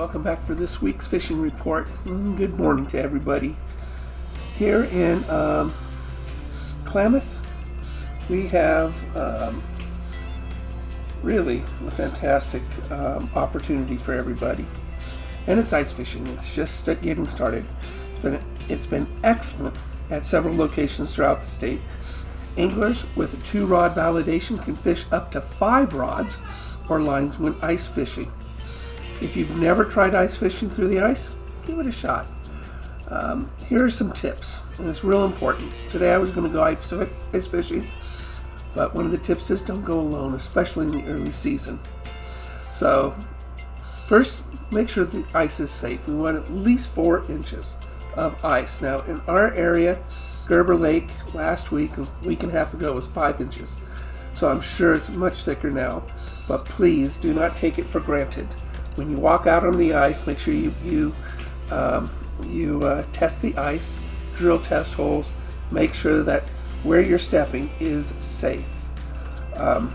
welcome back for this week's fishing report. Good morning to everybody. Here in Klamath, we have really a fantastic opportunity for everybody, and it's ice fishing. It's just getting started. It's been excellent at several locations throughout the state. Anglers with a 2-rod validation can fish up to 5 rods or lines when ice fishing. If you've never tried ice fishing through the ice, give it a shot. Here are some tips, and it's real important. Today I was going to go ice fishing, but one of the tips is don't go alone, especially in the early season. So first, make sure the ice is safe. We want at least 4 inches of ice. Now in our area, Gerber Lake last week, a week and a half ago, was 5 inches. So I'm sure it's much thicker now, but please do not take it for granted. When you walk out on the ice, make sure you test the ice, drill test holes, make sure that where you're stepping is safe. And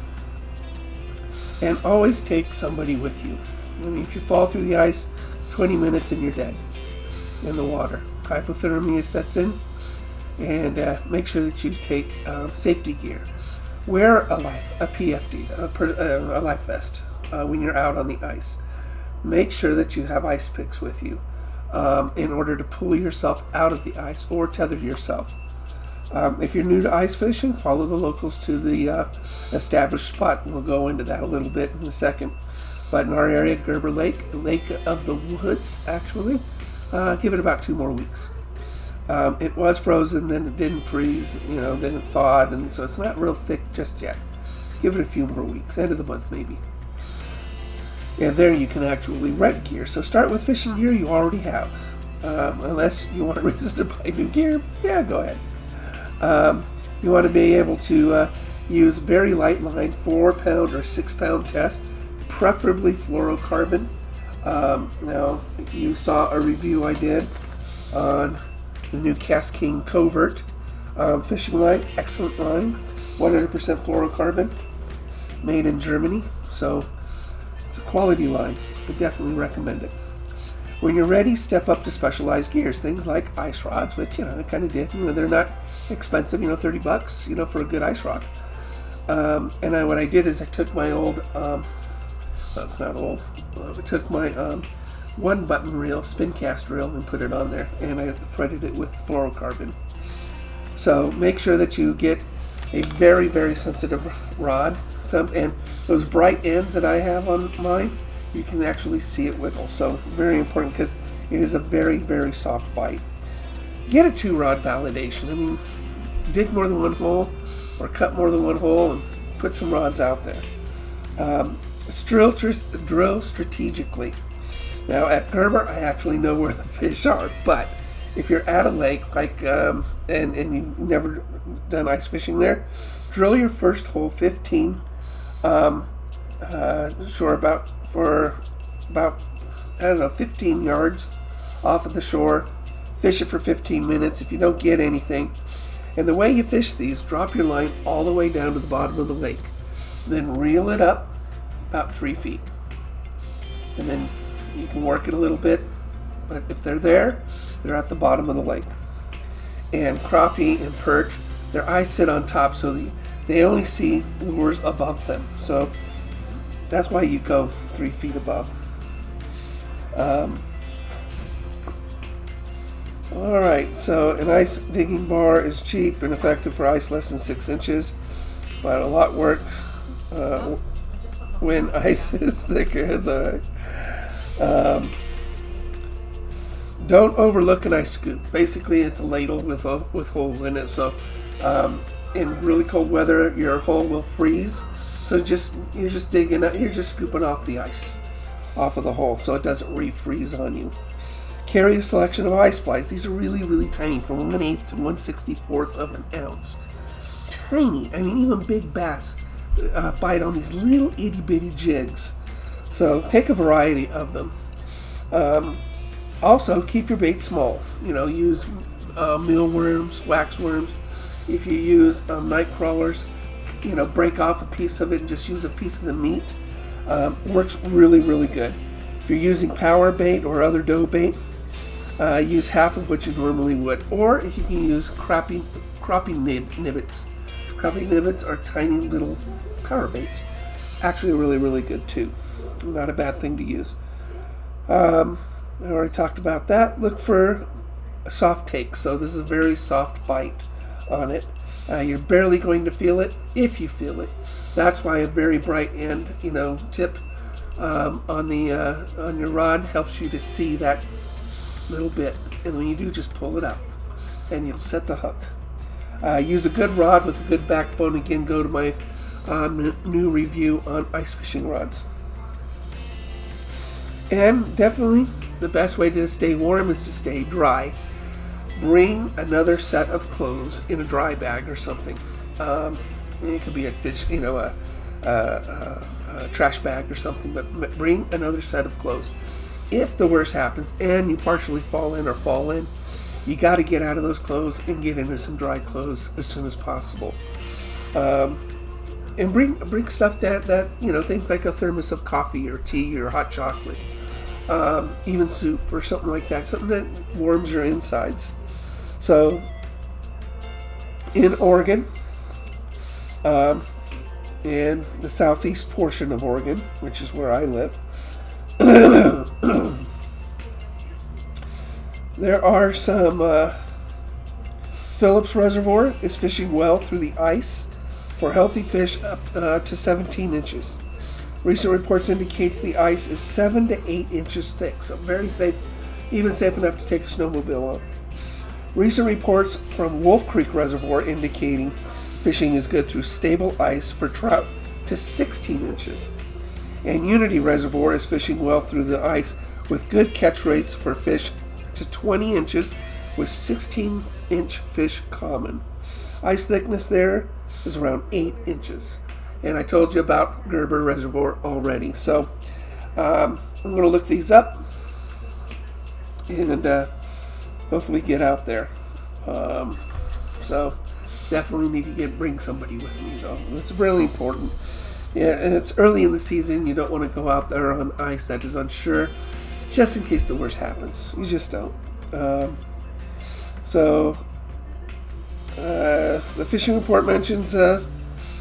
always take somebody with you. I mean, if you fall through the ice, 20 minutes and you're dead in the water. Hypothermia sets in, and make sure that you take safety gear. Wear a PFD, a life vest when you're out on the ice. Make sure that you have ice picks with you in order to pull yourself out of the ice or tether yourself. If you're new to ice fishing, follow the locals to the established spot. We'll go into that a little bit in a second. But in our area, Gerber Lake, Lake of the Woods, actually, give it about 2 more weeks. It was frozen, then it didn't freeze, then it thawed, and so it's not real thick just yet. Give it a few more weeks, end of the month maybe. And there you can actually rent gear. So start with fishing gear you already have. Unless you want a reason to buy new gear, yeah, go ahead. You want to be able to use very light line, 4-pound or 6-pound test, preferably fluorocarbon. Now, you saw a review I did on the new Cast King Covert fishing line. Excellent line, 100% fluorocarbon, made in Germany. So it's a quality line. I definitely recommend it. When you're ready, step up to specialized gears, things like ice rods, which I kind of did. They're not expensive, $30, for a good ice rod. And what I did is I took my old, it's not old. I took my 1-button reel, spin cast reel, and put it on there, and I threaded it with fluorocarbon. So make sure that you get a very, very sensitive rod. And those bright ends that I have on mine, you can actually see it wiggle. So very important, because it is a very, very soft bite. Get a 2-rod validation. I mean, dig more than one hole or cut more than one hole and put some rods out there. Drill strategically. Now at Gerber, I actually know where the fish are, but if you're at a lake and you've never done ice fishing there, drill your first hole 15 about 15 yards off of the shore. Fish it for 15 minutes. If you don't get anything, and the way you fish these, drop your line all the way down to the bottom of the lake, then reel it up about 3 feet, and then you can work it a little bit, but if they're there, they're at the bottom of the lake. And crappie and perch, their eyes sit on top, so they only see lures above them. So that's why you go 3 feet above. All right, so an ice digging bar is cheap and effective for ice less than 6 inches, but a lot work when ice is thicker. It's all right. Don't overlook an ice scoop. Basically, it's a ladle with holes in it. So in really cold weather, your hole will freeze. So you're just digging out, you're just scooping off the ice off of the hole, so it doesn't refreeze on you. Carry a selection of ice flies. These are really, really tiny, from 1/8 to 1/64 of an ounce. Tiny. I mean, even big bass bite on these little itty bitty jigs. So take a variety of them. Also, keep your bait small. Use mealworms, waxworms. If you use night crawlers, break off a piece of it and just use a piece of the meat. Works really, really good. If you're using power bait or other dough bait, use half of what you normally would. Or if you can use crappie nibbits. Crappie nibbits are tiny little power baits. Actually really, really good too. Not a bad thing to use. I already talked about that. Look for a soft take. So this is a very soft bite on it. You're barely going to feel it if you feel it. That's why a very bright end, tip on your rod helps you to see that little bit. And when you do, just pull it up and you'll set the hook. Use a good rod with a good backbone. Again, go to my new review on ice fishing rods. And definitely the best way to stay warm is to stay dry. Bring another set of clothes in a dry bag or something. It could be a fish, a trash bag or something, but bring another set of clothes. If the worst happens and you partially fall in, you got to get out of those clothes and get into some dry clothes as soon as possible. And bring stuff that things like a thermos of coffee or tea or hot chocolate, even soup or something like that, something that warms your insides. So in Oregon, in the southeast portion of Oregon, which is where I live, there are some Phillips Reservoir is fishing well through the ice for healthy fish up to 17 inches. Recent reports indicates the ice is 7 to 8 inches thick, so very safe, even safe enough to take a snowmobile on. Recent reports from Wolf Creek Reservoir indicating fishing is good through stable ice for trout to 16 inches. And Unity Reservoir is fishing well through the ice with good catch rates for fish to 20 inches with 16-inch fish common. Ice thickness there is around 8 inches. And I told you about Gerber Reservoir already. So I'm going to look these up and hopefully get out there. So definitely need to bring somebody with me though. It's really important. Yeah, and it's early in the season. You don't want to go out there on ice that is unsure, just in case the worst happens. You just don't. The fishing report mentions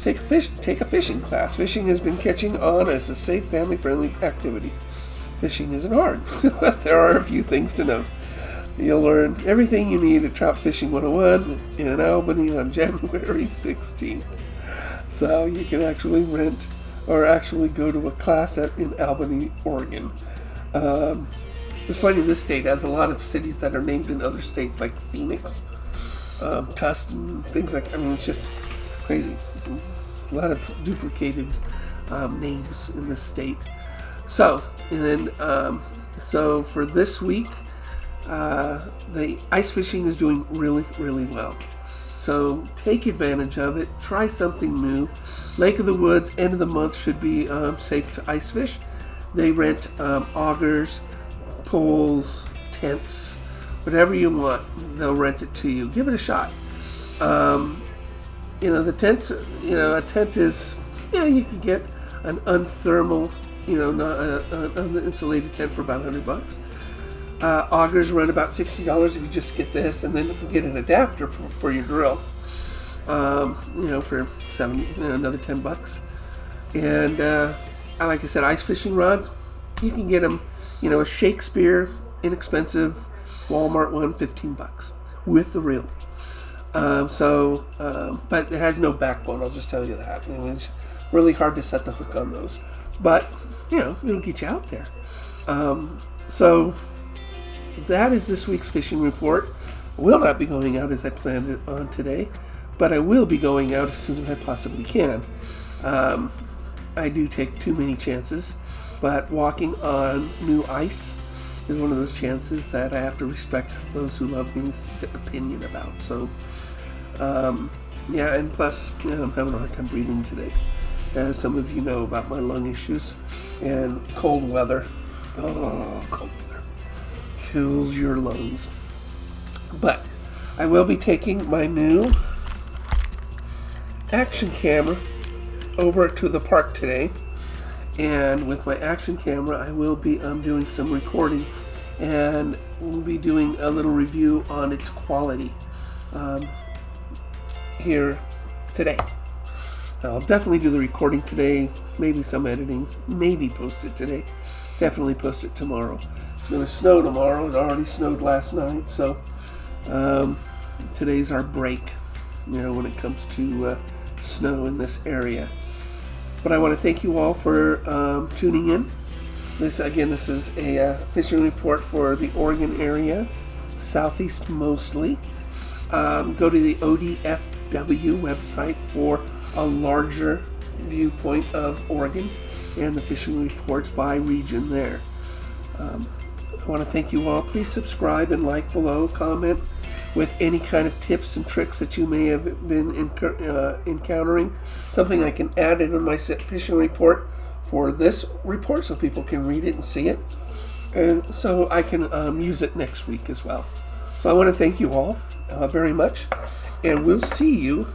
take a fishing class. Fishing has been catching on as a safe, family-friendly activity. Fishing isn't hard, but there are a few things to know. You'll learn everything you need at Trout Fishing 101 in Albany on January 16th. So you can actually rent or actually go to a class in Albany, Oregon. It's funny, this state has a lot of cities that are named in other states, like Phoenix, Tustin, things like. It's just crazy. A lot of duplicated names in this state. So, and then so for this week, the ice fishing is doing really, really well. So take advantage of it. Try something new. Lake of the Woods, end of the month, should be safe to ice fish. They rent augers, poles, tents, whatever you want. They'll rent it to you. Give it a shot. The tents. A tent is. You can get an unthermal, not an uninsulated tent for about $100. Augers run about $60 if you just get this, and then you can get an adapter for your drill. For another $10. And like I said, ice fishing rods, you can get them. A Shakespeare, inexpensive, Walmart one, $15 with the reel. But it has no backbone. I'll just tell you that. It's really hard to set the hook on those, but it'll get you out there. So that is this week's fishing report. I will not be going out as I planned it on today, but I will be going out as soon as I possibly can. I do take too many chances, but walking on new ice is one of those chances that I have to respect those who love me's opinion about. So, and plus, I'm having a hard time breathing today. As some of you know about my lung issues and cold weather. Oh, cold weather kills your lungs. But I will be taking my new action camera over to the park today, And with my action camera, I will be doing some recording, and we'll be doing a little review on its quality here today. I'll definitely do the recording today, maybe some editing, maybe post it today, definitely post it tomorrow. It's going to snow tomorrow. It already snowed last night, so today's our break, when it comes to snow in this area. But I want to thank you all for tuning in. This is a fishing report for the Oregon area, southeast mostly. Go to the ODFW website for a larger viewpoint of Oregon and the fishing reports by region there. I want to thank you all. Please subscribe and like below. Comment with any kind of tips and tricks that you may have been encountering. Something I can add into my fishing report for this report so people can read it and see it. And so I can use it next week as well. So I want to thank you all very much. And we'll see you